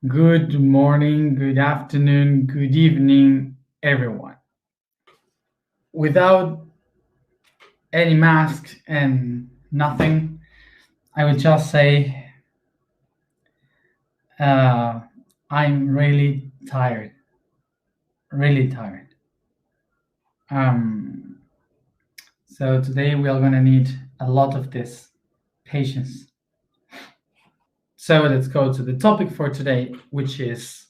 Good morning, good afternoon, good evening, everyone. Without any mask and nothing, I would just say I'm really tired. Really tired. So today we are going to need a lot of this patience. So let's go to the topic for today, which is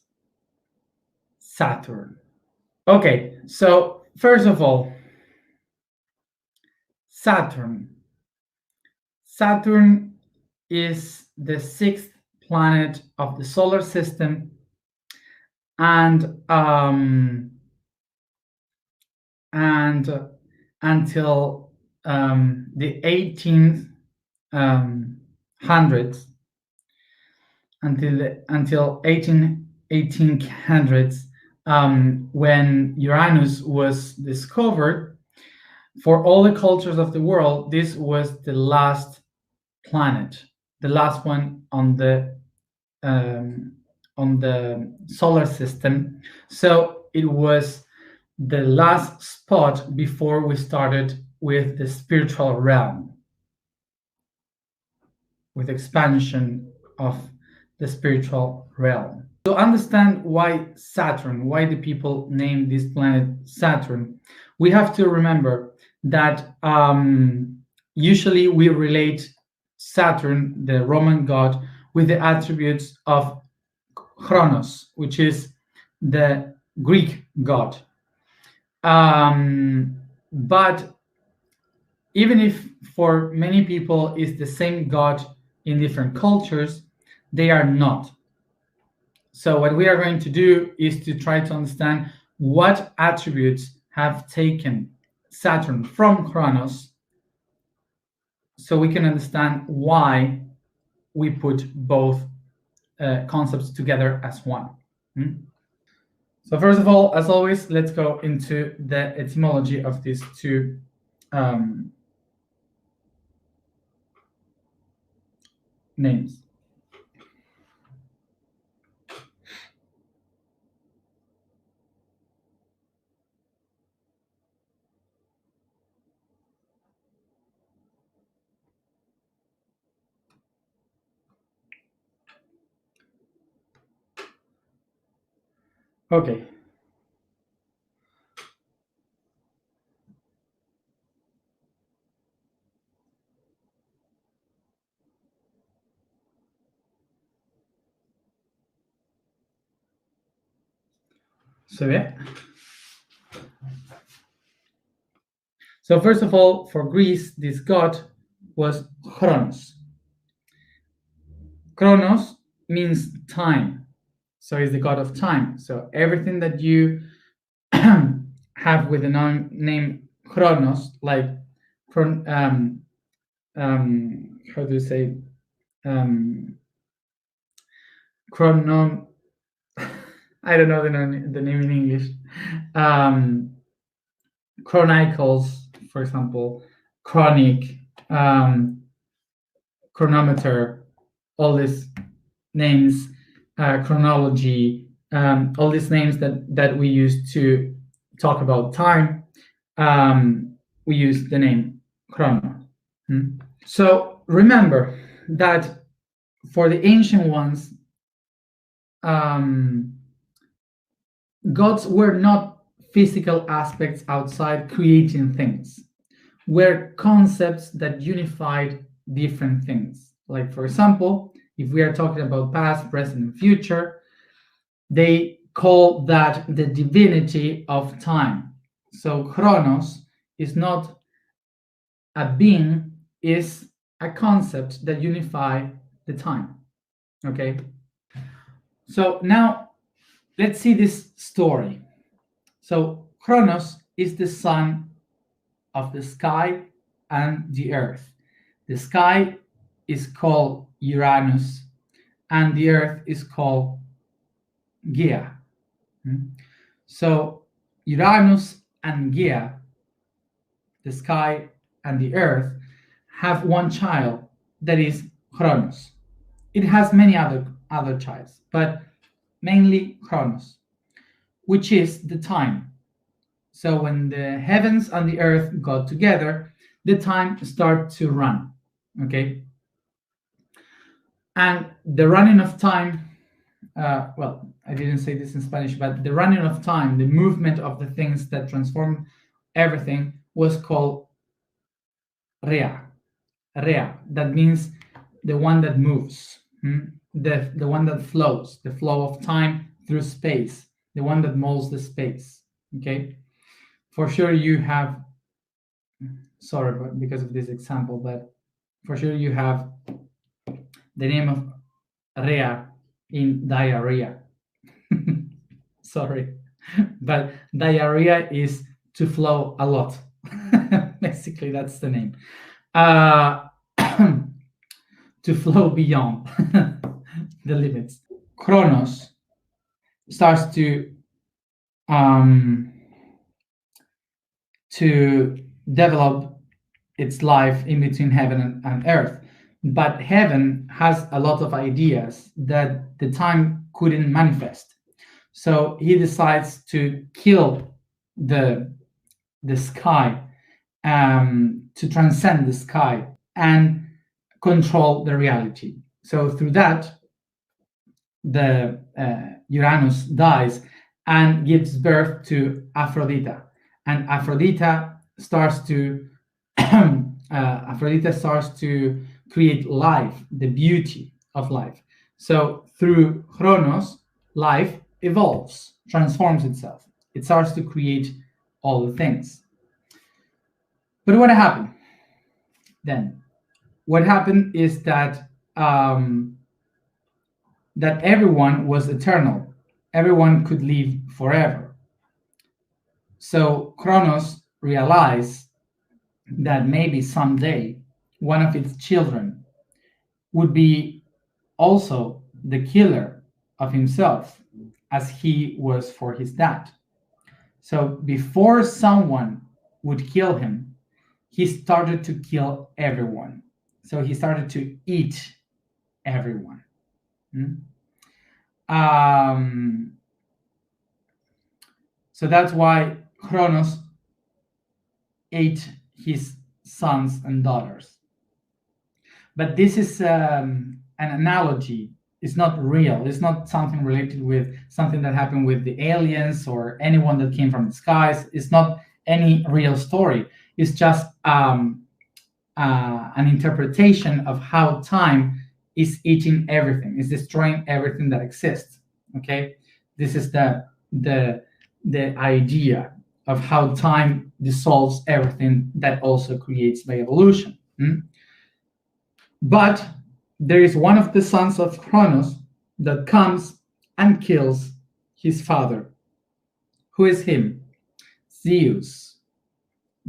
Saturn. Okay, so first of all, Saturn. Saturn is the sixth planet of the solar system, and until the 1800s, until 1800s, when Uranus was discovered, for all the cultures of the world, this was the last planet, the last one on the solar system. So it was the last spot before we started with the spiritual realm, with expansion of the spiritual realm. To understand why Saturn, why the people name this planet Saturn, we have to remember that usually we relate Saturn, the Roman god, with the attributes of Chronos, which is the Greek god. But even if for many people is the same god in different cultures, they are not. So what we are going to do is to try to understand what attributes have taken Saturn from Chronos, so we can understand why we put both concepts together as one. So first of all, as always, let's go into the etymology of these two names. Okay. So yeah. So first of all, for Greece, this god was Chronos. Chronos means time. So he's the god of time. So everything that you have with the name Chronos, like how do you say chrono? I don't know the name in English. Chronicles, for example, chronic, chronometer, all these names, chronology, all these names that we use to talk about time, we use the name chrono. So remember that for the ancient ones, gods were not physical aspects outside creating things, were concepts that unified different things. Like, for example, if we are talking about past, present, and future, they call that the divinity of time. So Chronos is not a being, is a concept that unify the time. Okay? So now let's see this story. So Chronos is the son of the sky and the earth. The sky is called Uranus, and the earth is called Gaia. So Uranus and Gaia, the sky and the earth, have one child that is Chronos. It has many other childs, but mainly Chronos, which is the time. So when the heavens and the earth got together, the time started to run, okay? And the running of time, well, I didn't say this in Spanish, but the running of time, the movement of the things that transform everything was called rea. Rea, that means the one that moves, the one that flows, the flow of time through space, the one that molds the space, okay? For sure you have, sorry because of this example, but for sure you have the name of Rea in diarrhea. Sorry, but diarrhea is to flow a lot. Basically, that's the name. To flow beyond the limits. Chronos starts to develop its life in between heaven and earth. But heaven has a lot of ideas that the time couldn't manifest. So he decides to kill the sky, to transcend the sky and control the reality. So through that, the Uranus dies and gives birth to Aphrodite, and Aphrodite starts to create life, the beauty of life. So through Chronos, life evolves, transforms itself. It starts to create all the things. But what happened then? What happened is that that everyone was eternal. Everyone could live forever. So Kronos realized that maybe someday one of its children would be also the killer of himself, as he was for his dad. So before someone would kill him, he started to kill everyone. So he started to eat everyone. So that's why Kronos ate his sons and daughters. But this is an analogy. It's not real. It's not something related with something that happened with the aliens or anyone that came from the skies. It's not any real story. It's just an interpretation of how time is eating everything, is destroying everything that exists. Okay, this is the idea of how time dissolves everything that also creates by evolution. But there is one of the sons of Kronos that comes and kills his father. Who is him? Zeus.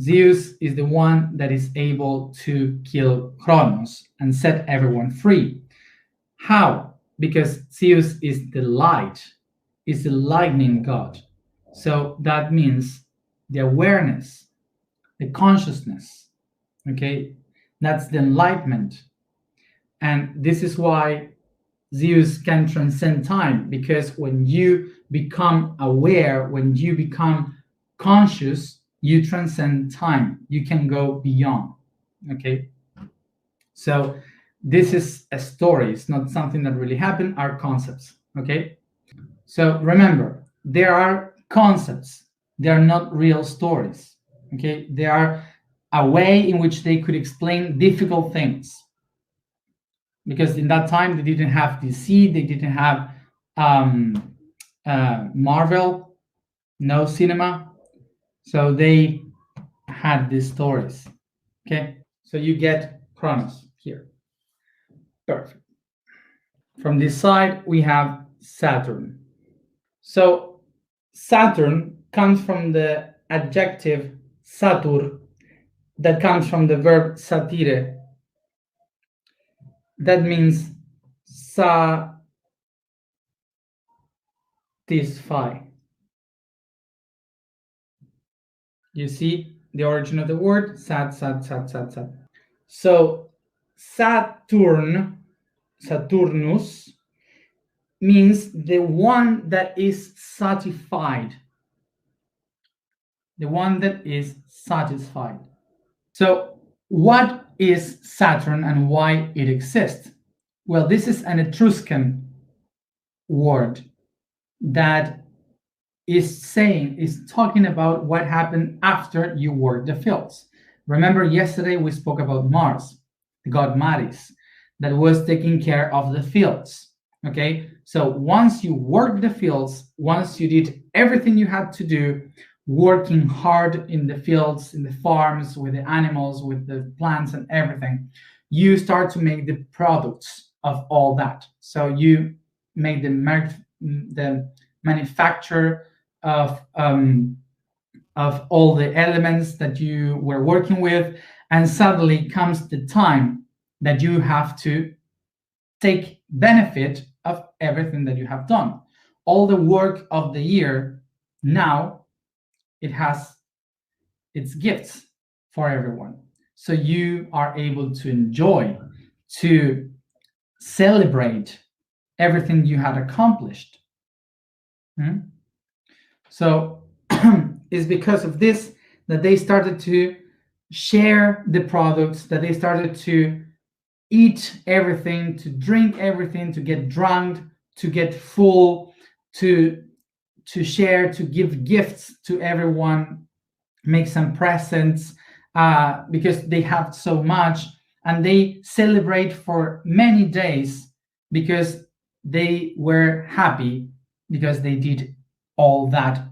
Zeus is the one that is able to kill Kronos and set everyone free. How? Because Zeus is the light, is the lightning god. So that means the awareness, the consciousness, okay? That's the enlightenment. And this is why Zeus can transcend time, because when you become aware, when you become conscious, you transcend time. You can go beyond, okay? So this is a story. It's not something that really happened, are concepts, okay? So remember, there are concepts. They are not real stories, okay? They are a way in which they could explain difficult things. Because in that time, they didn't have DC, they didn't have Marvel, no cinema. So they had these stories, okay? So you get Kronos here. Perfect. From this side, we have Saturn. So Saturn comes from the adjective satur, that comes from the verb satire. That means satisfy. You see the origin of the word? Sat. So Saturnus means the one that is satisfied. The one that is satisfied. So what is Saturn and why it exists? Well, this is an Etruscan word that is talking about what happened after you work the fields. Remember, yesterday we spoke about Mars, the god Maris, that was taking care of the fields. Okay, so once you worked the fields, once you did everything you had to do, working hard in the fields, in the farms, with the animals, with the plants and everything, you start to make the products of all that. So you make the manufacture of all the elements that you were working with, and suddenly comes the time that you have to take benefit of everything that you have done. All the work of the year, now it has its gifts for everyone. So you are able to enjoy, to celebrate everything you had accomplished. So it's because of this that they started to share the products, that they started to eat everything, to drink everything, to get drunk, to get full, to share, to give gifts to everyone, make some presents, because they have so much, and they celebrate for many days because they were happy because they did all that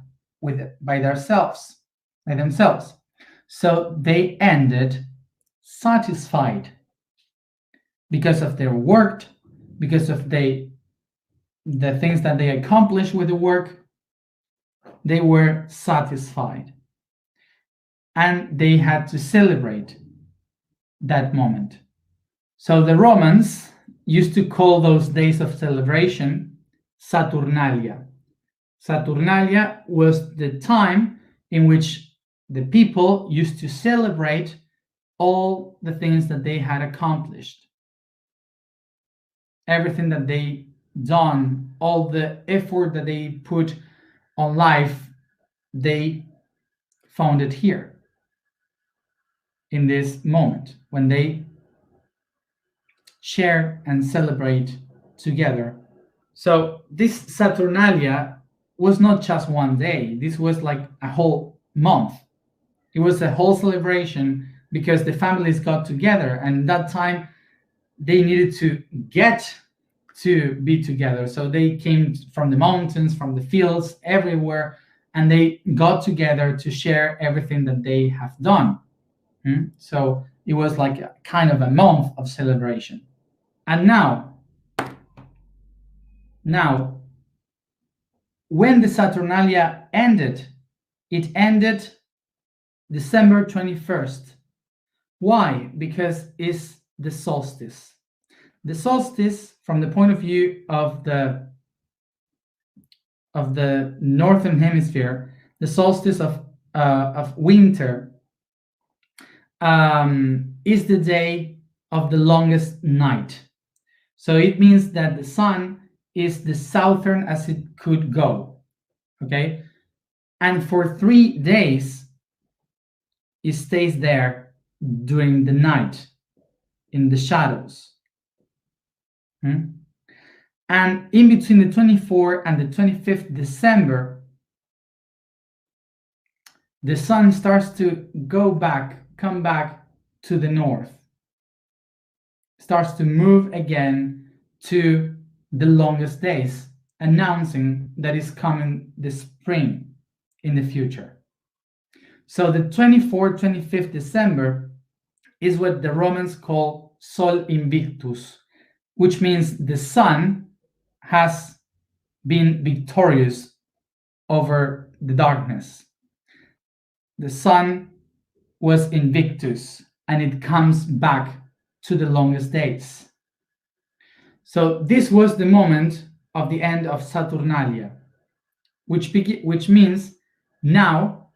by themselves. So they ended satisfied because of their work, because of the things that they accomplished with the work. They were satisfied, and they had to celebrate that moment. So the Romans used to call those days of celebration Saturnalia. Saturnalia was the time in which the people used to celebrate all the things that they had accomplished, everything that they done, all the effort that they put on life, they found it here in this moment when they share and celebrate together. So this Saturnalia was not just one day. This was like a whole month. It was a whole celebration because the families got together, and that time they needed to get to be together. So they came from the mountains, from the fields, everywhere, and they got together to share everything that they have done. So it was like a kind of a month of celebration. And now, when the Saturnalia ended, it ended December 21st. Why? Because it's the solstice. The solstice, from the point of view of the northern hemisphere, the solstice of winter is the day of the longest night. So it means that the sun is the southern as it could go. Okay, and for 3 days it stays there during the night in the shadows. And in between the 24th and the 25th December, the sun starts to come back to the north, starts to move again to the longest days, announcing that is coming the spring in the future. So the 24th, 25th December is what the Romans call Sol Invictus, which means the sun has been victorious over the darkness. The sun was invictus, and it comes back to the longest days. So this was the moment of the end of Saturnalia, which means now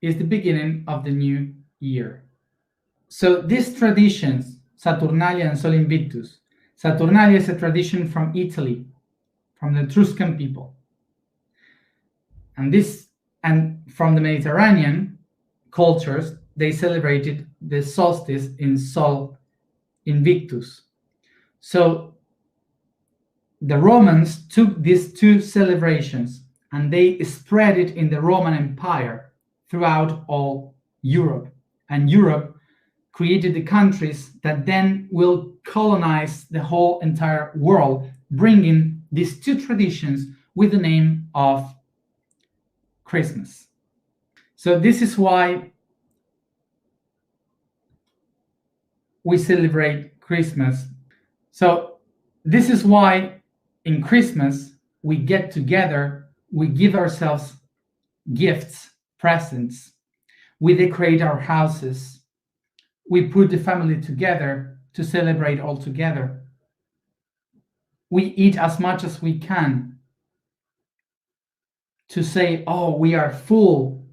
is the beginning of the new year. So these traditions, Saturnalia and Sol Invictus, Saturnalia is a tradition from Italy, from the Etruscan people. And from the Mediterranean cultures, they celebrated the solstice in Sol Invictus. So the Romans took these two celebrations and they spread it in the Roman Empire throughout all Europe. And Europe created the countries that then will colonize the whole entire world, bringing these two traditions with the name of Christmas. So this is why we celebrate Christmas. So this is why in Christmas we get together, we give ourselves gifts, presents, we decorate our houses, we put the family together to celebrate all together. We eat as much as we can to say, oh, we are full,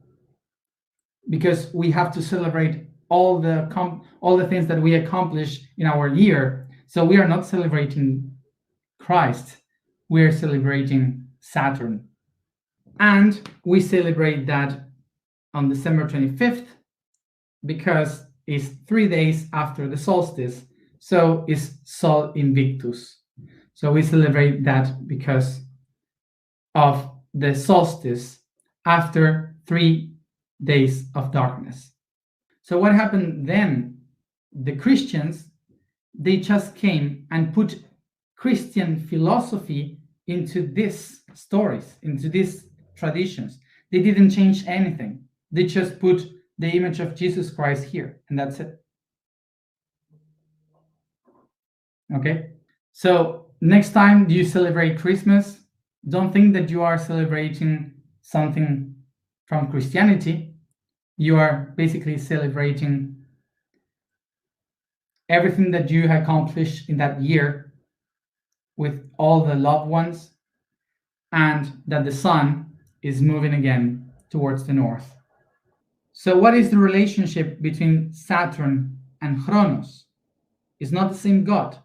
because we have to celebrate all the things that we accomplished in our year. So we are not celebrating Christ, we are celebrating Saturn. And we celebrate that on December 25th because it's 3 days after the solstice, so it's Sol Invictus. So we celebrate that because of the solstice after 3 days of darkness. So what happened then? The Christians, they just came and put Christian philosophy into these stories, into these traditions. They didn't change anything. They just put the image of Jesus Christ here, and that's it. Okay? So next time you celebrate Christmas, don't think that you are celebrating something from Christianity. You are basically celebrating everything that you accomplished in that year with all the loved ones, and that the sun is moving again towards the north. So what is the relationship between Saturn and Chronos? It's not the same god.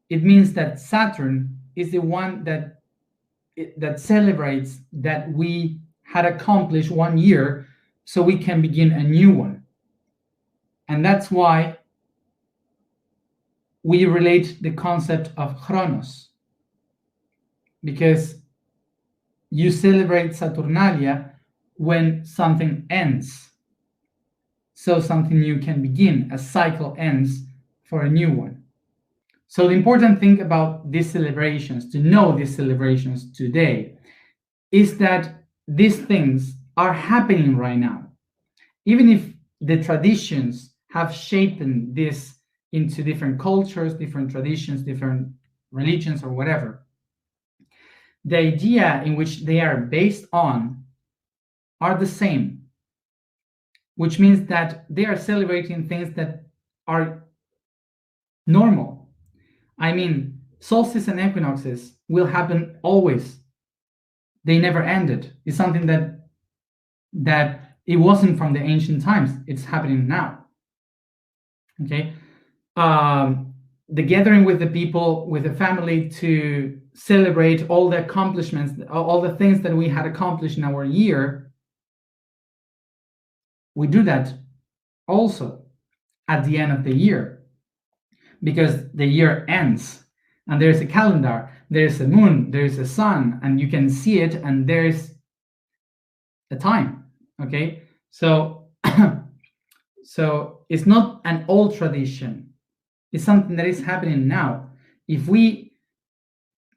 It means that Saturn is the one that celebrates that we had accomplished 1 year, so we can begin a new one. And that's why we relate the concept of Chronos, because you celebrate Saturnalia when something ends, so something new can begin. A cycle ends for a new one. So the important thing about these celebrations, to know these celebrations today, is that these things are happening right now. Even if the traditions have shaped this into different cultures, different traditions, different religions, or whatever, the idea in which they are based on are the same, which means that they are celebrating things that are normal. I mean, solstices and equinoxes will happen always. They never ended. It's something that it wasn't from the ancient times. It's happening now. Okay. The gathering with the people, with the family, to celebrate all the accomplishments, all the things that we had accomplished in our year, we do that also at the end of the year, because the year ends and there's a calendar, there's a moon, there's a sun, and you can see it, and there's a time. Okay, so so it's not an old tradition, it's something that is happening now. If we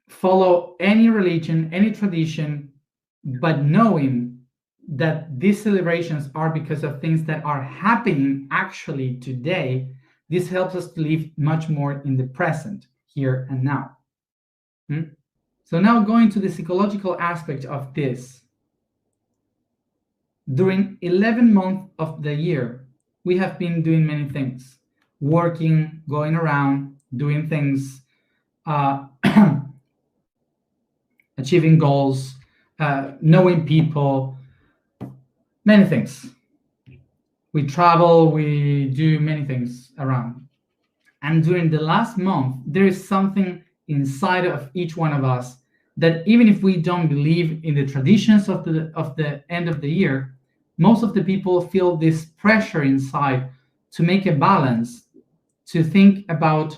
follow any religion, any tradition, but knowing that these celebrations are because of things that are happening actually today, this helps us to live much more in the present, here and now. So now going to the psychological aspect of this. During 11 months of the year, we have been doing many things, working, going around, doing things, achieving goals, knowing people, many things. We travel, we do many things around. And during the last month, there is something inside of each one of us that even if we don't believe in the traditions of the end of the year, most of the people feel this pressure inside to make a balance, to think about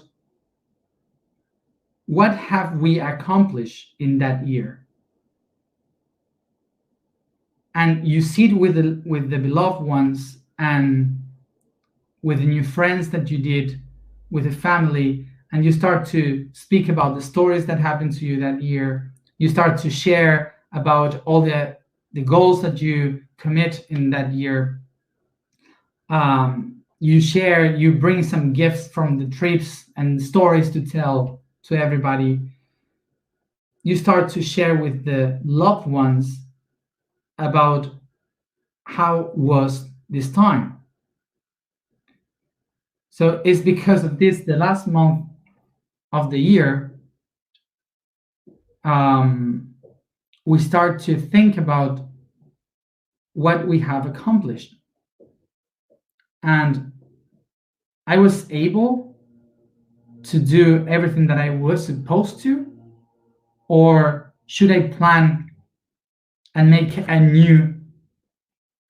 what have we accomplished in that year. And you sit with the beloved ones and with the new friends that you did, with the family, and you start to speak about the stories that happened to you that year. You start to share about all the goals that you commit in that year. You bring some gifts from the trips and stories to tell to everybody. You start to share with the loved ones about how was this time. So it's because of this, the last month of the year, we start to think about what we have accomplished. And I was able to do everything that I was supposed to, or should I plan and make a new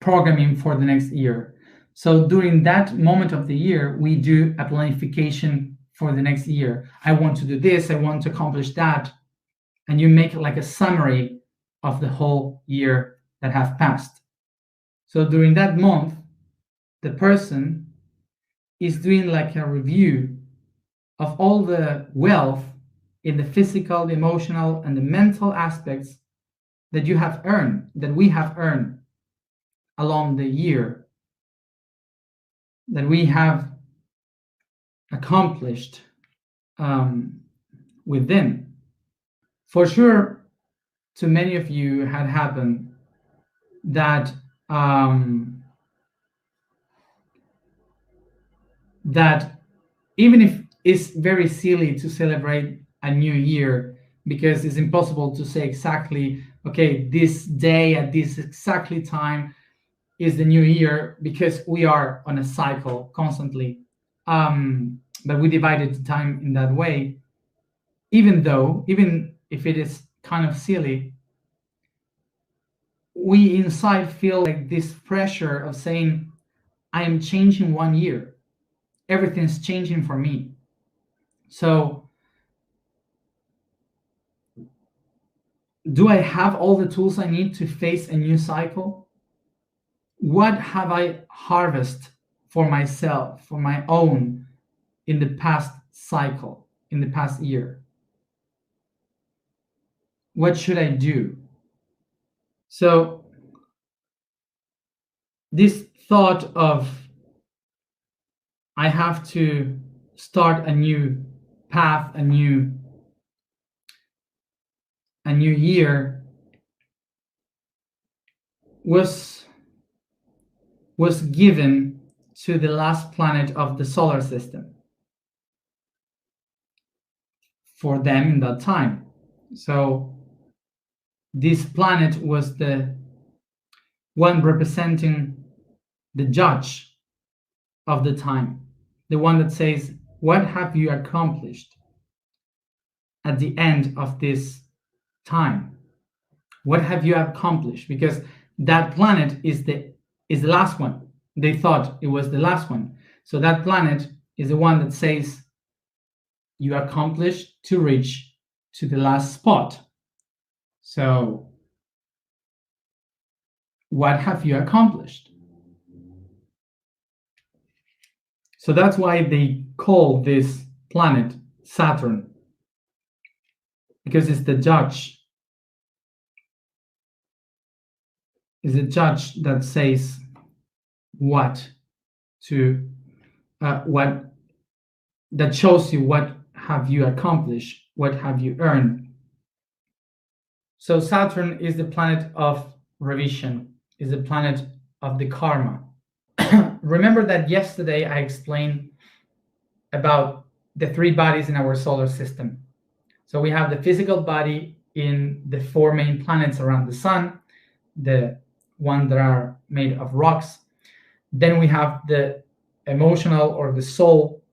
programming for the next year? So during that moment of the year, we do a planification for the next year. I want to do this, I want to accomplish that. And you make like a summary of the whole year that have passed. So during that month, the person is doing like a review of all the wealth in the physical, the emotional, and the mental aspects that you have earned, that we have earned along the year, that we have accomplished within. For sure, to many of you had happened that that even if it's very silly to celebrate a new year, because it's impossible to say exactly, okay, this day at this exactly time is the new year, because we are on a cycle constantly. But we divided the time in that way. Even if it is kind of silly, we inside feel like this pressure of saying, I am changing 1 year. Everything's changing for me. So do I have all the tools I need to face a new cycle? What have I harvested for myself, for my own, in the past cycle, in the past year? What should I do? So this thought of I have to start a new path, a new year was given to the last planet of the solar system for them in that time. So this planet was the one representing the judge of the time, the one that says, what have you accomplished at the end of this time? What have you accomplished? Because that planet is the last one. They thought it was the last one. So that planet is the one that says you accomplished to reach to the last spot. So what have you accomplished? So that's why they call this planet Saturn, because it's the judge. It's the judge that says what that shows you what have you accomplished, what have you earned. So Saturn is the planet of revision, is the planet of the karma. Remember that yesterday I explained about the 3 bodies in our solar system. So we have the physical body in the 4 main planets around the sun, the ones that are made of rocks. Then we have the emotional or the soul,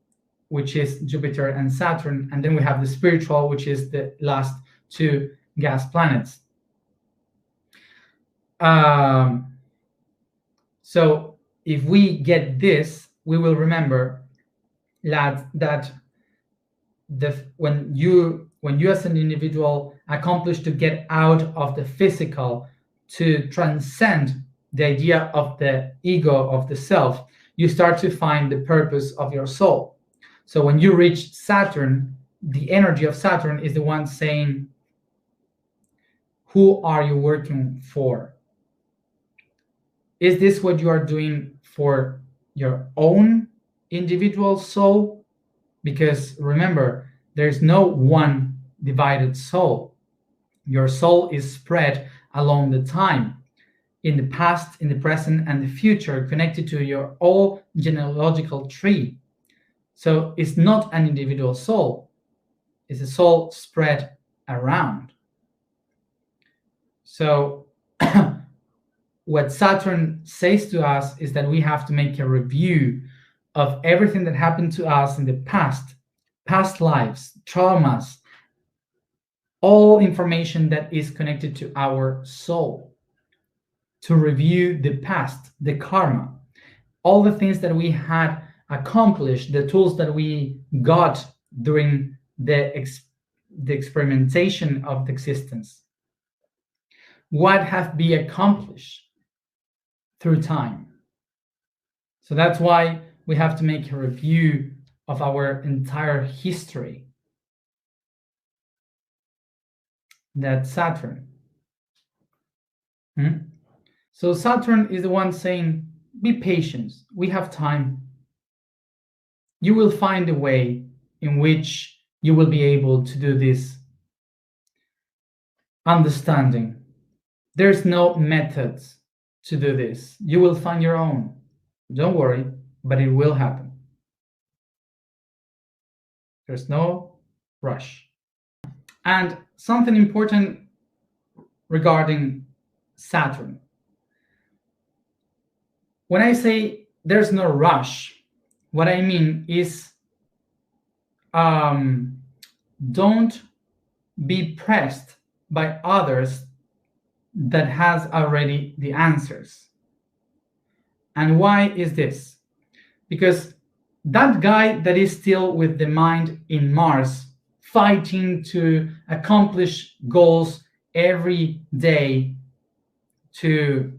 which is Jupiter and Saturn. And then we have the spiritual, which is the last 2 gas planets. So if we get this, we will remember that when you as an individual accomplish to get out of the physical, to transcend the idea of the ego, of the self, you start to find the purpose of your soul. So when you reach Saturn, the energy of Saturn is the one saying, who are you working for? Is this what you are doing for your own individual soul? Because remember, there's no one divided soul. Your soul is spread along the time, in the past, in the present, and the future, connected to your whole genealogical tree. So it's not an individual soul. It's a soul spread around. So what Saturn says to us is that we have to make a review of everything that happened to us in the past lives, traumas, all information that is connected to our soul, to review the past, the karma, all the things that we had accomplished, the tools that we got during the experimentation of the existence. What have we accomplished through time? So that's why we have to make a review of our entire history. That's Saturn. So Saturn is the one saying, be patient, we have time. You will find a way in which you will be able to do this. Understanding. There's no methods to do this. You will find your own. Don't worry, but it will happen. There's no rush. And something important regarding Saturn. When I say there's no rush, what I mean is don't be pressed by others that has already the answers. And why is this? Because that guy that is still with the mind in Mars, fighting to accomplish goals every day, to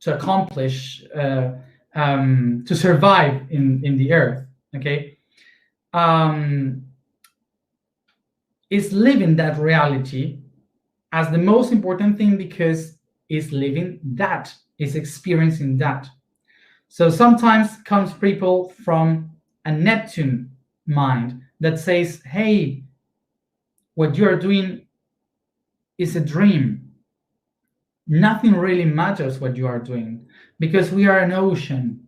accomplish, to survive in the earth, okay, is living that reality as the most important thing, because is living that, is experiencing that. So sometimes comes people from a Neptune mind that says, hey, what you are doing is a dream. Nothing really matters what you are doing, because we are an ocean.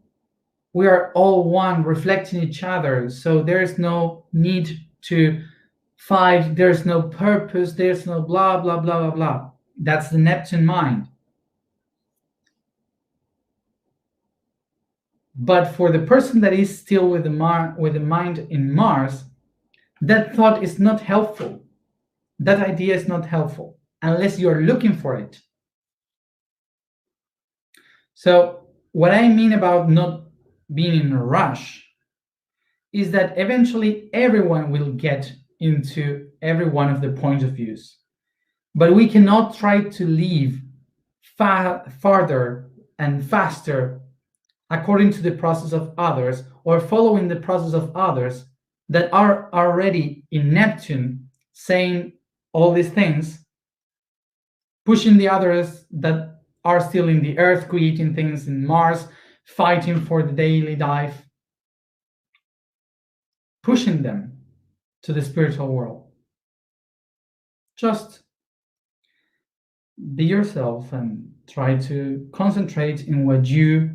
We are all one, reflecting each other. So there's no need to fight. There's no purpose. There's no blah, blah, blah, blah, blah. That's the Neptune mind. But for the person that is still with the mind in Mars, that thought is not helpful. That idea is not helpful unless you are looking for it. So what I mean about not being in a rush is that eventually everyone will get into every one of the points of views. But we cannot try to live farther and faster according to the process of others, or following the process of others that are already in Neptune, saying all these things, pushing the others that are still in the Earth, creating things in Mars, fighting for the daily life, pushing them to the spiritual world. Just be yourself and try to concentrate in what you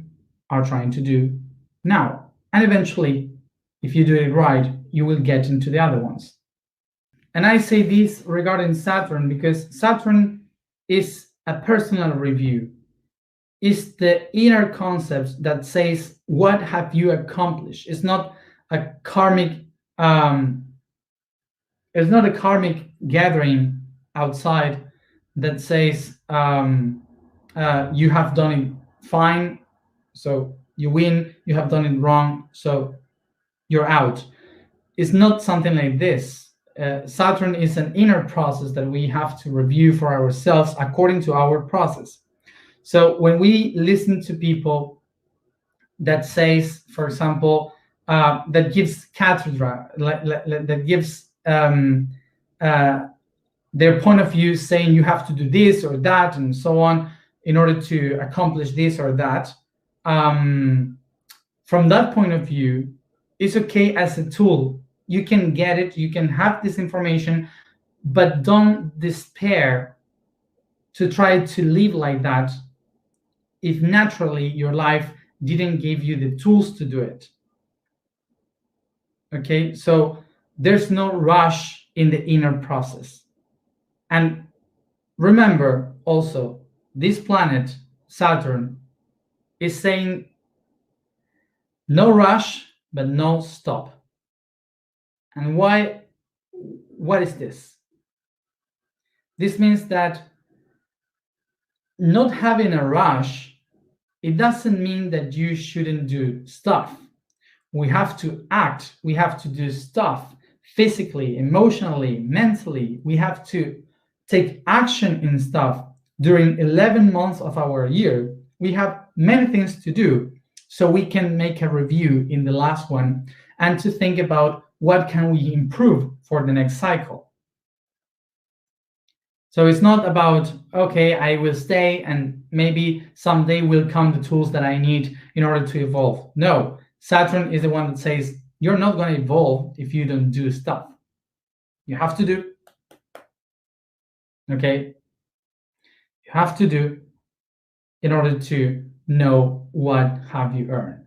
are trying to do now. And eventually, if you do it right, you will get into the other ones. And I say this regarding Saturn because Saturn is a personal review. It's the inner concept that says, what have you accomplished? It's not a karmic gathering outside that says you have done it fine, so you win, you have done it wrong, so you're out. It's not something like this. Saturn is an inner process that we have to review for ourselves according to our process. So when we listen to people that says, for example, that gives cathedra, that gives their point of view, saying you have to do this or that and so on in order to accomplish this or that. From that point of view, it's okay as a tool. You can get it, you can have this information, but don't despair to try to live like that if naturally your life didn't give you the tools to do it. Okay, so there's no rush in the inner process. And remember also, this planet, Saturn, is saying no rush, but no stop. And why? What is this? This means that not having a rush, it doesn't mean that you shouldn't do stuff. We have to act, we have to do stuff physically, emotionally, mentally. We have to take action in stuff. During 11 months of our year, we have many things to do, so we can make a review in the last one and to think about what can we improve for the next cycle. So it's not about, okay, I will stay and maybe someday will come the tools that I need in order to evolve. No, Saturn is the one that says you're not going to evolve if you don't do stuff. You have to do. Okay? You have to do in order to know what have you earned.